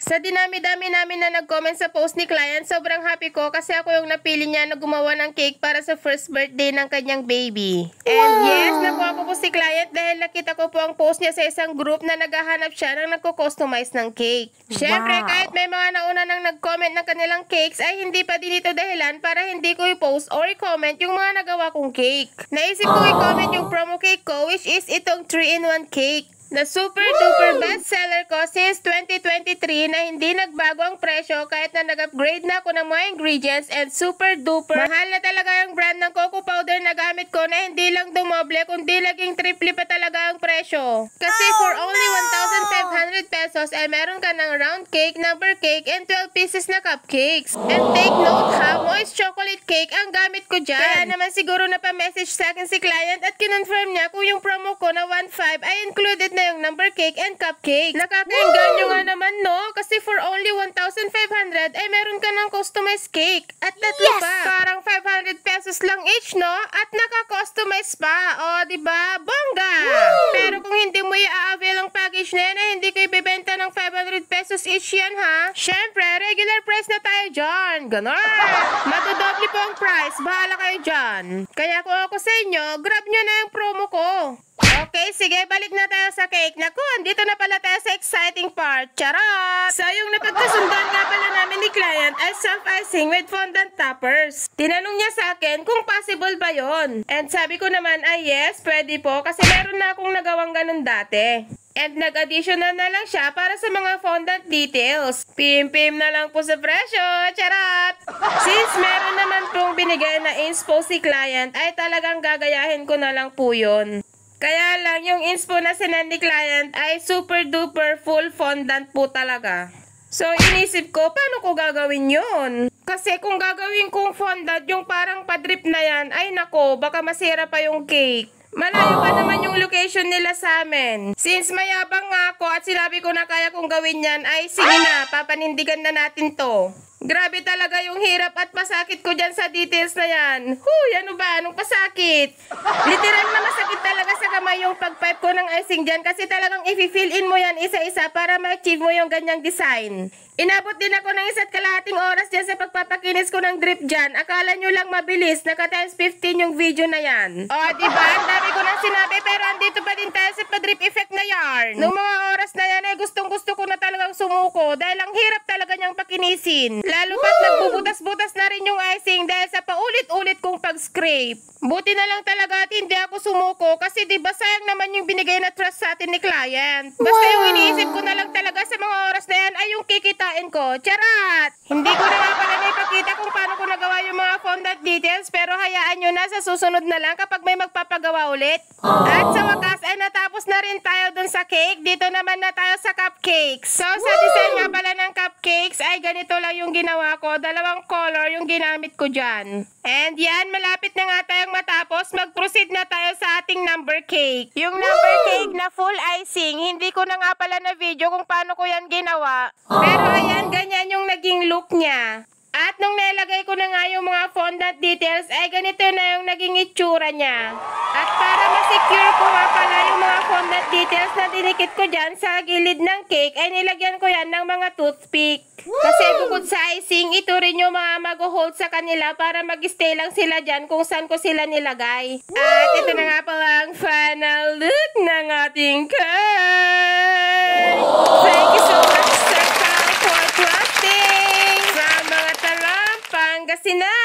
Sa dinami-dami namin na nag-comment sa post ni client, sobrang happy ko kasi ako yung napili niya na gumawa ng cake para sa first birthday ng kanyang baby. And yes, nakuha ko po si client dahil nakita ko po ang post niya sa isang group na naghahanap siya ng nagko-customize ng cake. Syempre, kahit may mga nauna nang nag-comment ng kanilang cakes, ay hindi pa din ito dahilan para hindi ko i-post or i-comment yung mga nagawa kong cake. Naisip ko i-comment yung promo cake ko, which is itong 3-in-1 cake na super duper best seller ko since 2023 na hindi nagbago ang presyo kahit na nag-upgrade na ako ng mga ingredients, and super duper mahal na talaga yung brand ng cocoa powder na gamit ko na hindi lang dumoble kundi laging triple pa talaga ang presyo. Kasi for only 1,500 pesos ay meron ka ng round cake, number cake, and 12 pieces na cupcakes. And take note ha, moist chocolate cake ang gamit ko dyan. Kaya naman siguro na pa-message sa akin si client at kinonfirm niya kung yung promo ko na 1.5 ay included na yung number cake and cupcake. Nakakainganyo nga naman, no? Kasi for only 1,500 ay meron ka ng customized cake. At tatlo pa. Parang 500 pesos lang each, no? At naka-customize pa. O, diba? Bongga! Pero kung hindi mo i-avail ang package na yan, ay hindi ko ibibenta ng 500 pesos each yan, ha? Syempre, regular price na tayo dyan. Ganon! Madodoble po ang price. Bahala kayo dyan. Kaya kung ako sa inyo, grab nyo na yung promo ko. Okay, sige, balik na tayo sa cake. Naku, andito na pala tayo sa exciting part. Charot! So, yung napagkasundan nga pala namin ni client ay self-icing with fondant toppers. Tinanong niya sa akin kung possible ba yon. And sabi ko naman ay yes, pwede po kasi meron na akong nagawang ganun dati. And nag-additional na lang siya para sa mga fondant details. Pim-pim na lang po sa presyo. Charot! Since meron naman pong binigay na inspo si client, ay talagang gagayahin ko na lang po yun. Kaya lang, yung inspo na sinend ni client ay super duper full fondant po talaga. So, inisip ko, paano ko gagawin yun? Kasi kung gagawin kong fondant, yung parang padrip na yan, ay nako, baka masira pa yung cake. Malayo pa naman yung location nila sa amin. Since mayabang nga ako at sinabi ko na kaya kong gawin yan, ay sige na, papanindigan na natin to. Grabe talaga yung hirap at pasakit ko dyan sa details na yan. Huy, ano ba? Anong pasakit? Literal na masakit talaga sa kamay yung pag-pipe ko ng icing dyan kasi talagang i-fill in mo yan isa-isa para ma-achieve mo yung ganyang design. Inabot din ako ng 1.5 oras dyan sa pagpapakinis ko ng drip dyan. Akala nyo lang mabilis, naka times 15 yung video na yan. O, diba? Ang dami ko nang sinabi pero andito pa din tayo sa pa-drip effect na yarn. Nung mga oras na yan ay gustong-gusto ko na talagang sumuko dahil ang hirap talaga niyang pakinisin. Lalo pat nagbubutas-butas na rin yung icing dahil sa paulit-ulit kong pag-scrape. Buti na lang talaga at hindi ako sumuko kasi diba sayang naman yung binigay na trust sa atin ni client. Basta yung iniisip ko na lang talaga sa mga oras na yan ay yung kikitain ko. Charat! Hindi ko na nga pala naipakita kung paano ko nagawa yung mga fondant details pero hayaan nyo na sa susunod na lang kapag may magpapagawa ulit. At sa wakas ay natapos na rin tayo dun sa cake. Dito naman na tayo sa cupcakes. So sa design nga pala ng cupcakes ay ganito lang yung ginawa ko. Dalawang color yung ginamit ko dyan. And yan, malapit na nga tayong matapos. Mag-proceed na tayo sa ating number cake. Yung number cake na full icing, hindi ko na nga pala na video kung paano ko yan ginawa. Pero ayan, ganyan yung naging look niya. At nung nilagay ko na nga yung mga fondant details, ay ganito na yung naging itsura niya. At para ma-secure ko nga pala yung mga fondant details na dinikit ko dyan sa gilid ng cake, ay nilagyan ko yan ng mga toothpick. Kasi bukod sa icing, ito rin yung mga mag-hold sa kanila para mag-stay lang sila dyan kung saan ko sila nilagay. At ito na nga pala ang final look ng ating cake. Thank you so much, Circle, for trusting sa mga Pangasinan!